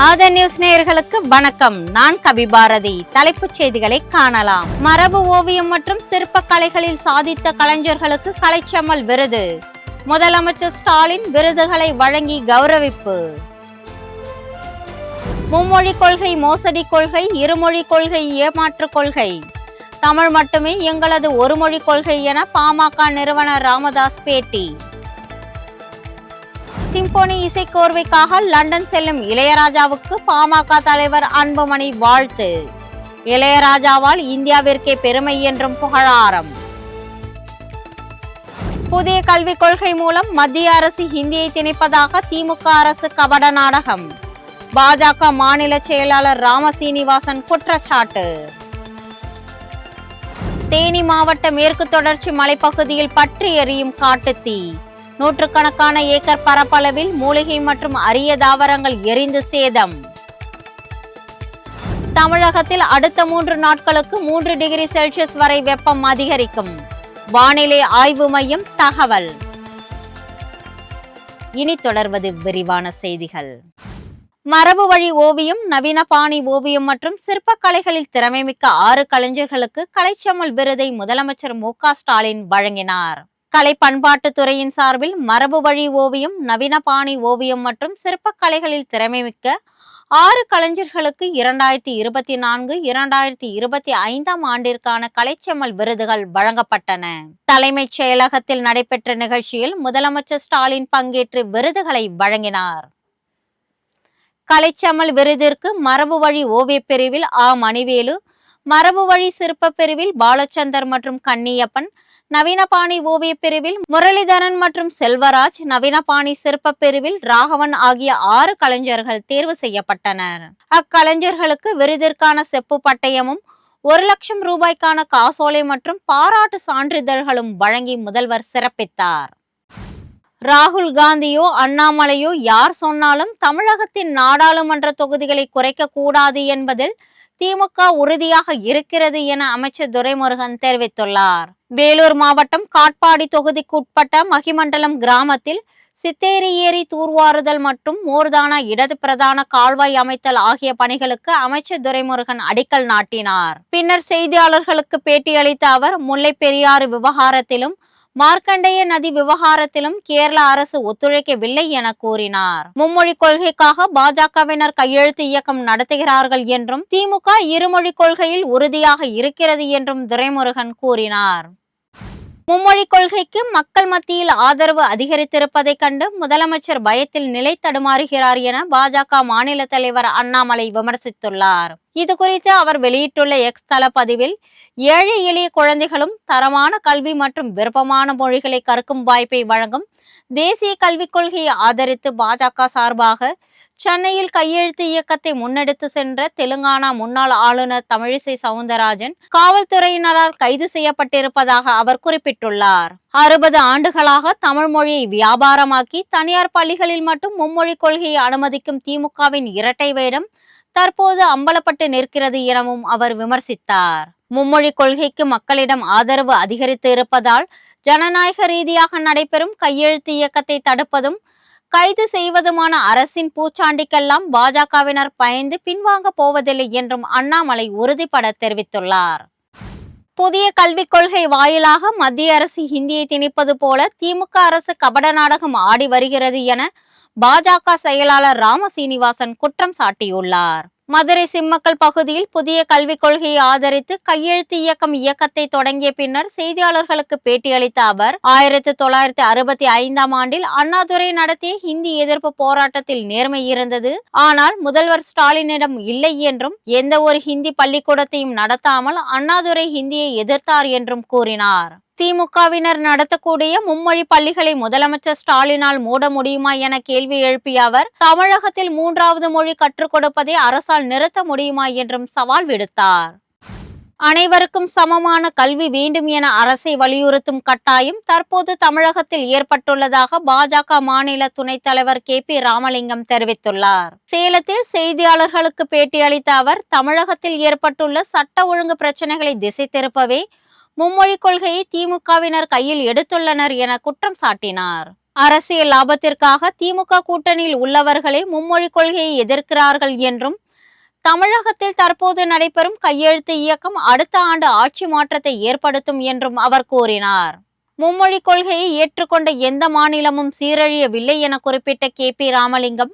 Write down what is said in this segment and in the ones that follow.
ஆதா நியூஸ் நேயர்களுக்கு வணக்கம். நான் கவிபாரதி. தலைப்புச் செய்திகளை காணலாம். மரபு ஓவியம் மற்றும் சிற்ப கலைகளில் சாதித்த கலைஞர்களுக்கு கலைச்செம்மல் விருது. முதலமைச்சர் ஸ்டாலின் விருதுகளை வழங்கி கௌரவிப்பு. மும்மொழி கொள்கை மோசடி கொள்கை, இருமொழி கொள்கை ஏமாற்று கொள்கை. தமிழ் மட்டுமே எங்களது ஒருமொழி கொள்கை என பாமக நிறுவனர் ராமதாஸ் பேட்டி. சிம்போனி இசைக்கோர்வைக்காக லண்டன் செல்லும் இளையராஜாவுக்கு பாமக தலைவர் அன்புமணி வாழ்த்து. இளையராஜாவால் இந்தியாவிற்கே பெருமை என்றும் புகழாரம். புதிய கல்விக் கொள்கை மூலம் மத்திய அரசு ஹிந்தியை திணிப்பதாக திமுக அரசு கபட நாடகம். பாஜக மாநில செயலாளர் ராமசீனிவாசன் குற்றச்சாட்டு. தேனி மாவட்ட மேற்கு தொடர்ச்சி மலைப்பகுதியில் பற்றி எரியும் காட்டுத்தீ. நூற்றுக்கணக்கான ஏக்கர் பரப்பளவில் மூலிகை மற்றும் அரிய தாவரங்கள் எரிந்து சேதம். தமிழகத்தில் அடுத்த 3 நாட்களுக்கு 3 டிகிரி செல்சியஸ் வரை வெப்பம் அதிகரிக்கும். வானிலை ஆய்வு மையம் தகவல். இனி தொடர்வது விரிவான செய்திகள். மரபு வழி ஓவியம், நவீன பாணி ஓவியம் மற்றும் சிற்ப கலைகளில் திறமைமிக்க 6 கலைஞர்களுக்கு கலைச்செம்மல் விருதை முதலமைச்சர் மு.க. ஸ்டாலின் வழங்கினார். கலை பண்பாட்டுத்துறையின் சார்பில் மரபு வழி ஓவியம், நவீன பாணி ஓவியம் மற்றும் சிற்ப கலைகளில் திறமைமிக்க 6 கலைஞர்களுக்கு 2024, 2025 ஆண்டிற்கான கலைச்செம்மல் விருதுகள் வழங்கப்பட்டன. தலைமைச் செயலகத்தில் நடைபெற்ற நிகழ்ச்சியில் முதலமைச்சர் ஸ்டாலின் பங்கேற்று விருதுகளை வழங்கினார். கலைச்செம்மல் விருதிற்கு மரபு வழி ஓவிய பிரிவில் மணிவேலு, மரபு வழி சிற்ப பிரிவில் பாலச்சந்தர் மற்றும் கன்னியப்பன், நவீன பாணி ஓவிய பிரிவில் முரளிதரன் மற்றும் செல்வராஜ், நவீன பாணி சிற்ப பிரிவில் ராகவன் ஆகிய 6 கலைஞர்கள் தேர்வு செய்யப்பட்டனர். அக்கலைஞர்களுக்கு விருதிற்கான செப்பு பட்டயமும் 1 லட்சம் ரூபாய்க்கான காசோலை மற்றும் பாராட்டு சான்றிதழ்களும் வழங்கி முதல்வர் சிறப்பித்தார். ராகுல் காந்தியோ அண்ணாமலையோ யார் சொன்னாலும் தமிழகத்தின் நாடாளுமன்ற தொகுதிகளை குறைக்க கூடாது என்பதில் திமுக உறுதியாக இருக்கிறது என அமைச்சர் துரைமுருகன் தெரிவித்துள்ளார். வேலூர் மாவட்டம் காட்பாடி தொகுதிக்குட்பட்ட மகிமண்டலம் கிராமத்தில் சித்தேரி ஏரி தூர்வாறுதல் மற்றும் மோர்தானா இடது பிரதான கால்வாய் அமைத்தல் ஆகிய பணிகளுக்கு அமைச்சர் துரைமுருகன் அடிக்கல் நாட்டினார். பின்னர் செய்தியாளர்களுக்கு பேட்டியளித்த அவர் முல்லை பெரியாறு விவகாரத்திலும் மார்க்கண்டேய நதி விவகாரத்திலும் கேரள அரசு ஒத்துழைக்கவில்லை என கூறினார். மும்மொழி கொள்கைக்காக பாஜகவினர் கையெழுத்து இயக்கம் நடத்துகிறார்கள் என்றும் திமுக இருமொழி கொள்கையில் உறுதியாக இருக்கிறது என்றும் துரைமுருகன் கூறினார். மும்மொழி கொள்கைக்கு மக்கள் மத்தியில் ஆதரவு அதிகரித்திருப்பதை கண்டு முதலமைச்சர் பயத்தில் நிலை தடுமாறுகிறார் என பாஜக மாநில தலைவர் அண்ணாமலை விமர்சித்துள்ளார். இது குறித்து அவர் வெளியிட்டுள்ள எக்ஸ் தள பதிவில், ஏழை எளிய குழந்தைகளும் தரமான கல்வி மற்றும் விருப்பமான மொழிகளை கற்கும் வாய்ப்பை வழங்கும் தேசிய கல்விக் கொள்கையை ஆதரித்து பாஜக சார்பாக சென்னையில் கையெழுத்து இயக்கத்தை முன்னெடுத்து சென்ற தெலுங்கானா முன்னாள் ஆளுநர் தமிழிசை சவுந்தரராஜன் காவல்துறையினரால் கைது செய்யப்பட்டிருப்பதாக அவர் குறிப்பிட்டுள்ளார். 60 ஆண்டுகளாக தமிழ் மொழியை வியாபாரமாக்கி தனியார் பள்ளிகளில் மட்டும் மும்மொழி கொள்கையை அனுமதிக்கும் திமுகவின் இரட்டை வேடம் தற்போது அம்பலப்பட்டு நிற்கிறது எனவும் அவர் விமர்சித்தார். மும்மொழி கொள்கைக்கு மக்களிடம் ஆதரவு அதிகரித்து இருப்பதால் ஜனநாயக ரீதியாக நடைபெறும் கையெழுத்து இயக்கத்தை தடுப்பதும் கைது செய்வதுமான அரசின் பூச்சாண்டிக்கெல்லாம் பாஜகவினர் பயந்து பின்வாங்க போவதில்லை என்றும் அண்ணாமலை உறுதிபட தெரிவித்துள்ளார். புதிய கல்விக் கொள்கை வாயிலாக மத்திய அரசு ஹிந்தியை திணிப்பது போல திமுக அரசு கபட நாடகம் ஆடி வருகிறது என பாஜக செயலாளர் ராமசீனிவாசன் குற்றம் சாட்டியுள்ளார். மதுரை சிம்மக்கல் பகுதியில் புதிய கல்விக் கொள்கையை ஆதரித்து கையெழுத்து இயக்கத்தை தொடங்கிய பின்னர் செய்தியாளர்களுக்கு பேட்டியளித்த அவர் 1965 ஆண்டில் அண்ணாதுரை நடத்திய ஹிந்தி எதிர்ப்பு போராட்டத்தில் நேர்மை இருந்தது. ஆனால் முதல்வர் ஸ்டாலினிடம் இல்லை என்றும் எந்த ஒரு ஹிந்தி பள்ளிக்கூடத்தையும் நடத்தாமல் அண்ணாதுரை ஹிந்தியை எதிர்த்தார் என்றும் கூறினார். திமுகவினர் நடத்தக்கூடிய மும்மொழி பள்ளிகளை முதலமைச்சர் ஸ்டாலினால் மூட முடியுமா என கேள்வி எழுப்பிய அவர் தமிழகத்தில் 3வது மொழி கற்றுக் கொடுப்பதை அரசால் நிறுத்த முடியுமா என்றும் சவால் விடுத்தார். அனைவருக்கும் சமமான கல்வி வேண்டும் என அரசை வலியுறுத்தும் கட்டாயம் தற்போது தமிழகத்தில் ஏற்பட்டுள்ளதாக பாஜக மாநில துணைத் தலைவர் கே.பி. ராமலிங்கம் தெரிவித்துள்ளார். சேலத்தில் செய்தியாளர்களுக்கு பேட்டியளித்த அவர் தமிழகத்தில் ஏற்பட்டுள்ள சட்ட ஒழுங்கு பிரச்சனைகளை திசை திருப்பவே மும்மொழி கொள்கையை திமுகவினர் கையில் எடுத்துள்ளனர் என குற்றம் சாட்டினார். அரசியல் லாபத்திற்காக திமுக கூட்டணியில் உள்ளவர்களே மும்மொழி கொள்கையை எதிர்க்கிறார்கள் என்றும், தமிழகத்தில் தற்போது நடைபெறும் கையெழுத்து இயக்கம் அடுத்த ஆண்டு ஆட்சி மாற்றத்தை ஏற்படுத்தும் என்றும் அவர் கூறினார். மும்மொழி கொள்கையை ஏற்றுக்கொண்ட எந்த மாநிலமும் சீரழியவில்லை என குறிப்பிட்ட KP ராமலிங்கம்,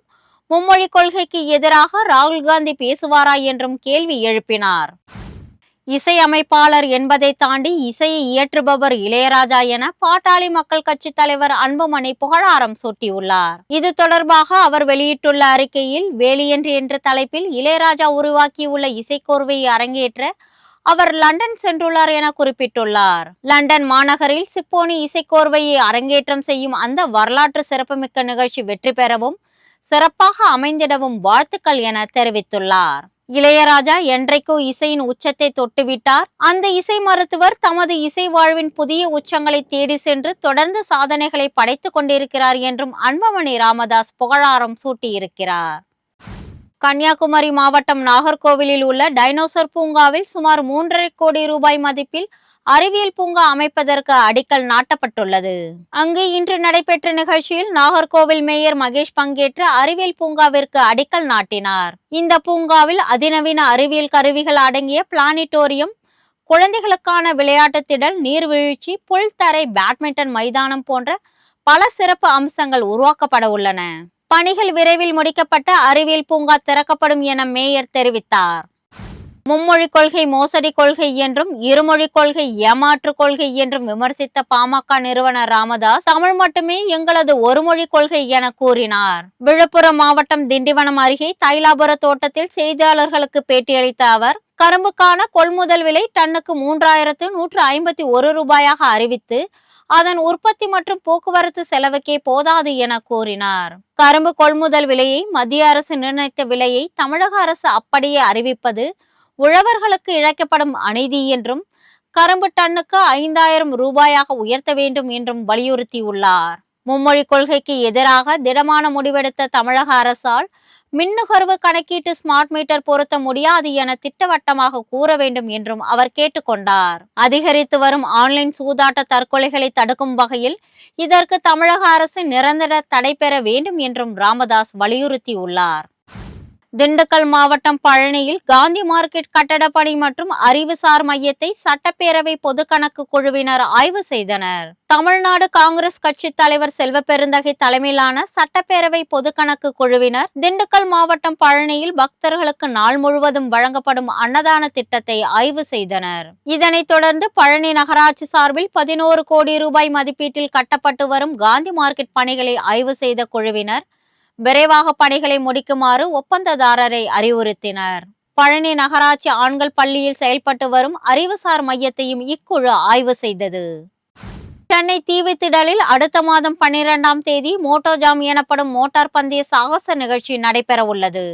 மும்மொழி கொள்கைக்கு எதிராக ராகுல் காந்தி பேசுவாரா என்றும் கேள்வி எழுப்பினார். இசையமைப்பாளர் என்பதை தாண்டி இசையை இயற்றுபவர் இளையராஜா என பாட்டாளி மக்கள் கட்சி தலைவர் அன்புமணி புகழாரம் சூட்டியுள்ளார். இது தொடர்பாக அவர் வெளியிட்டுள்ள அறிக்கையில், வேலியன்று என்ற தலைப்பில் இளையராஜா உருவாக்கியுள்ள இசைக்கோர்வையை அரங்கேற்ற அவர் லண்டன் சென்றுள்ளார் என குறிப்பிட்டுள்ளார். லண்டன் மாநகரில் சிப்போனி இசைக்கோர்வையை அரங்கேற்றம் செய்யும் அந்த வரலாற்று சிறப்புமிக்க நிகழ்ச்சி வெற்றி பெறவும் சிறப்பாக அமைந்திடவும் வாழ்த்துக்கள் என தெரிவித்துள்ளார். இளையராஜா என்றைக்கோ இசையின் உச்சத்தை தொட்டுவிட்டார். அந்த இசை மருத்துவர் தமது இசை வாழ்வின் புதிய உச்சங்களை தேடி சென்று தொடர்ந்து சாதனைகளை படைத்துக் கொண்டிருக்கிறார் என்றும் அன்புமணி ராமதாஸ் புகழாரம் சூட்டியிருக்கிறார். கன்னியாகுமரி மாவட்டம் நாகர்கோவிலில் உள்ள டைனோசர் பூங்காவில் சுமார் 3.5 கோடி ரூபாய் மதிப்பில் அறிவியல் பூங்கா அமைப்பதற்கு அடிக்கல் நாட்டப்பட்டுள்ளது. அங்கு இன்று நடைபெற்ற நிகழ்ச்சியில் நாகர்கோவில் மேயர் மகேஷ் பங்கேற்று அறிவியல் பூங்காவிற்கு அடிக்கல் நாட்டினார். இந்த பூங்காவில் அதிநவீன அறிவியல் கருவிகள் அடங்கிய பிளானிட்டோரியம், குழந்தைகளுக்கான விளையாட்டு திடல், நீர்வீழ்ச்சி, புல்தரை, பேட்மிண்டன் மைதானம் போன்ற பல சிறப்பு அம்சங்கள் உருவாக்கப்பட உள்ளன. பணிகள் விரைவில் முடிக்கப்பட்ட அறிவியல் பூங்கா திறக்கப்படும் என மேயர் தெரிவித்தார். மும்மொழி கொள்கை மோசடி கொள்கை என்றும், இருமொழி கொள்கை ஏமாற்று கொள்கை என்றும் விமர்சித்த பாமக நிறுவனர் ராமதாஸ், தமிழ் மட்டுமே எங்களது ஒருமொழி கொள்கை என கூறினார். விழுப்புரம் மாவட்டம் திண்டிவனம் அருகே தைலாபுர தோட்டத்தில் செய்தியாளர்களுக்கு பேட்டியளித்த அவர், கரும்புக்கான கொள்முதல் விலை டன்னுக்கு 3151 ரூபாயாக அறிவித்து அதன் உற்பத்தி மற்றும் போக்குவரத்து செலவுக்கே போதாது என கூறினார். கரும்பு கொள்முதல் விலையை மத்திய அரசு நிர்ணயித்த விலையை தமிழக அரசு அப்படியே அறிவிப்பது உழவர்களுக்கு இழைக்கப்படும் அநீதி என்றும், கரும்பு டன்னுக்கு 5000 ரூபாயாக உயர்த்த வேண்டும் என்றும் வலியுறுத்தியுள்ளார். மும்மொழி கொள்கைக்கு எதிராக திடமான முடிவெடுத்த தமிழக அரசால் மின்னுகர்வு கணக்கீட்டு ஸ்மார்ட் மீட்டர் பொருத்த முடியாது என திட்டவட்டமாக கூற வேண்டும் என்றும் அவர் கேட்டுக்கொண்டார். அதிகரித்து வரும் ஆன்லைன் சூதாட்ட தற்கொலைகளை தடுக்கும் வகையில் இதற்கு தமிழக அரசு நிரந்தர தடை பெற வேண்டும் என்றும் ராமதாஸ் வலியுறுத்தியுள்ளார். திண்டுக்கல் மாவட்டம் பழனியில் காந்தி மார்க்கெட் கட்டட பணி மற்றும் அறிவுசார் மையத்தை சட்டப்பேரவை பொது கணக்கு குழுவினர் ஆய்வு செய்தனர். தமிழ்நாடு காங்கிரஸ் கட்சி தலைவர் செல்வ பெருந்தகை தலைமையிலான சட்டப்பேரவை பொது கணக்கு குழுவினர் திண்டுக்கல் மாவட்டம் பழனியில் பக்தர்களுக்கு நாள் முழுவதும் வழங்கப்படும் அன்னதான திட்டத்தை ஆய்வு செய்தனர். இதனைத் தொடர்ந்து பழனி நகராட்சி சார்பில் 11 கோடி ரூபாய் மதிப்பீட்டில் கட்டப்பட்டு வரும் காந்தி மார்க்கெட் பணிகளை ஆய்வு செய்த குழுவினர் விரைவாக பணிகளை முடிக்குமாறு ஒப்பந்ததாரரை அறிவுறுத்தினர். பழனி நகராட்சி ஆண்கள் பள்ளியில் செயல்பட்டு வரும் அறிவுசார் மையத்தையும் இக்குழு ஆய்வு செய்தது. சென்னை தீவுத்திடலில் அடுத்த மாதம் 12ஆம் தேதி மோட்டோஜாம் எனப்படும் மோட்டார் பந்தய சாகச நிகழ்ச்சி நடைபெற உள்ளது.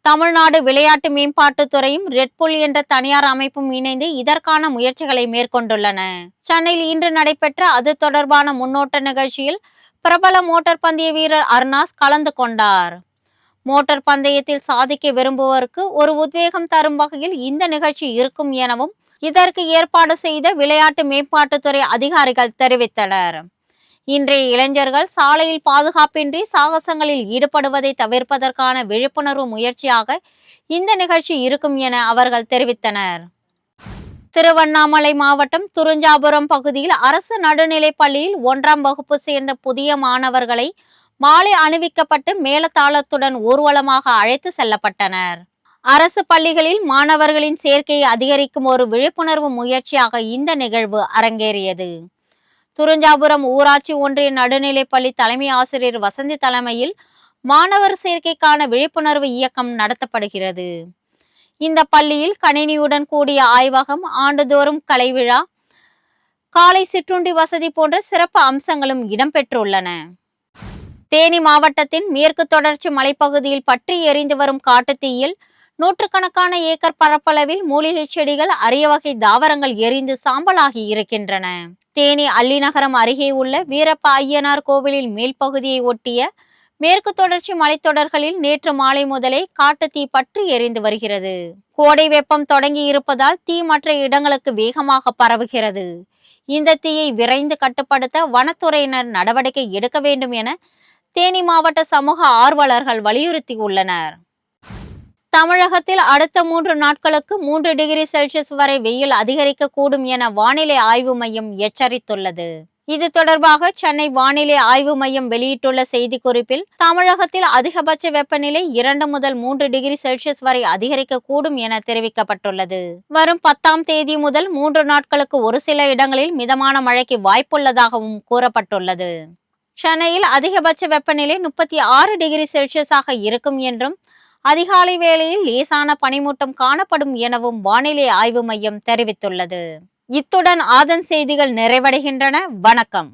தமிழ்நாடு விளையாட்டு மேம்பாட்டுத்துறையும் ரெட்புல் என்ற தனியார் அமைப்பும் இணைந்து இதற்கான முயற்சிகளை மேற்கொண்டுள்ளன. சென்னையில் இன்று நடைபெற்ற அது தொடர்பான முன்னோட்ட நிகழ்ச்சியில் பிரபல மோட்டார் பந்தய வீரர் அர்னாஸ் கலந்து கொண்டார். மோட்டார் பந்தயத்தில் சாதிக்க விரும்புவோருக்கு ஒரு உத்வேகம் தரும் வகையில் இந்த நிகழ்ச்சி இருக்கும் எனவும் இதற்கு ஏற்பாடு செய்த விளையாட்டு மேம்பாட்டுத்துறை அதிகாரிகள் தெரிவித்தனர். இன்றைய இளைஞர்கள் சாலையில் பாதுகாப்பின்றி சாகசங்களில் ஈடுபடுவதை தவிர்ப்பதற்கான விழிப்புணர்வு முயற்சியாக இந்த நிகழ்ச்சி இருக்கும் என அவர்கள் தெரிவித்தனர். திருவண்ணாமலை மாவட்டம் துறிஞ்சாபுரம் பகுதியில் அரசு நடுநிலைப் பள்ளியில் 1ஆம் வகுப்பு சேர்ந்த புதிய மாணவர்களை மாலை அணிவிக்கப்பட்டு மேளதாளத்துடன் ஊர்வலமாக அழைத்து செல்லப்பட்டனர். அரசு பள்ளிகளில் மாணவர்களின் சேர்க்கையை அதிகரிக்கும் ஒரு விழிப்புணர்வு முயற்சியாக இந்த நிகழ்வு அரங்கேறியது. துறிஞ்சாபுரம் ஊராட்சி ஒன்றிய நடுநிலைப் பள்ளி தலைமை ஆசிரியர் வசந்தி தலைமையில் மாணவர் சேர்க்கைக்கான விழிப்புணர்வு இயக்கம் நடத்தப்படுகிறது. இந்த பள்ளியில் கணினியுடன் கூடிய ஆய்வகம், ஆண்டுதோறும் கலைவிழா, காலை சிற்றுண்டி வசதி போன்ற சிறப்பு அம்சங்களும் இடம்பெற்றுள்ளன. தேனி மாவட்டத்தின் மேற்கு தொடர்ச்சி மலைப்பகுதியில் பற்றி எரிந்து வரும் காட்டுத்தீயில் நூற்றுக்கணக்கான ஏக்கர் பரப்பளவில் மூலிகை செடிகள், அரிய வகை தாவரங்கள் எரிந்து சாம்பலாகி இருக்கின்றன. தேனி அல்லிநகரம் அருகே உள்ள வீரப்ப ஐயனார் கோவிலில் மேல் பகுதியை ஒட்டிய மேற்கு தொடர்ச்சி மலைத்தொடர்களில் நேற்று மாலை முதலே காட்டுத்தீ பற்றி எரிந்து வருகிறது. கோடை வெப்பம் தொடங்கி இருப்பதால் தீ மற்ற இடங்களுக்கு வேகமாக பரவுகிறது. இந்த தீயை விரைந்து கட்டுப்படுத்த வனத்துறையினர் நடவடிக்கை எடுக்க வேண்டும் என தேனி மாவட்ட சமூக ஆர்வலர்கள் வலியுறுத்தியுள்ளனர். தமிழகத்தில் அடுத்த 3 நாட்களுக்கு 3 டிகிரி செல்சியஸ் வரை வெயில் அதிகரிக்கக்கூடும் என வானிலை ஆய்வு மையம் எச்சரித்துள்ளது. இது தொடர்பாக சென்னை வானிலை ஆய்வு மையம் வெளியிட்டுள்ள செய்திக்குறிப்பில், தமிழகத்தில் அதிகபட்ச வெப்பநிலை 2 முதல் 3 டிகிரி செல்சியஸ் வரை அதிகரிக்கக்கூடும் என தெரிவிக்கப்பட்டுள்ளது. வரும் 10ஆம் தேதி முதல் 3 நாட்களுக்கு ஒரு சில இடங்களில் மிதமான மழைக்கு வாய்ப்புள்ளதாகவும் கூறப்பட்டுள்ளது. சென்னையில் அதிகபட்ச வெப்பநிலை 36 டிகிரி செல்சியஸாக இருக்கும் என்றும், அதிகாலை வேளையில் லேசான பனிமூட்டம் காணப்படும் எனவும் வானிலை ஆய்வு மையம் தெரிவித்துள்ளது. இத்துடன் ஆதன் செய்திகள் நிறைவடைகின்றன. வணக்கம்.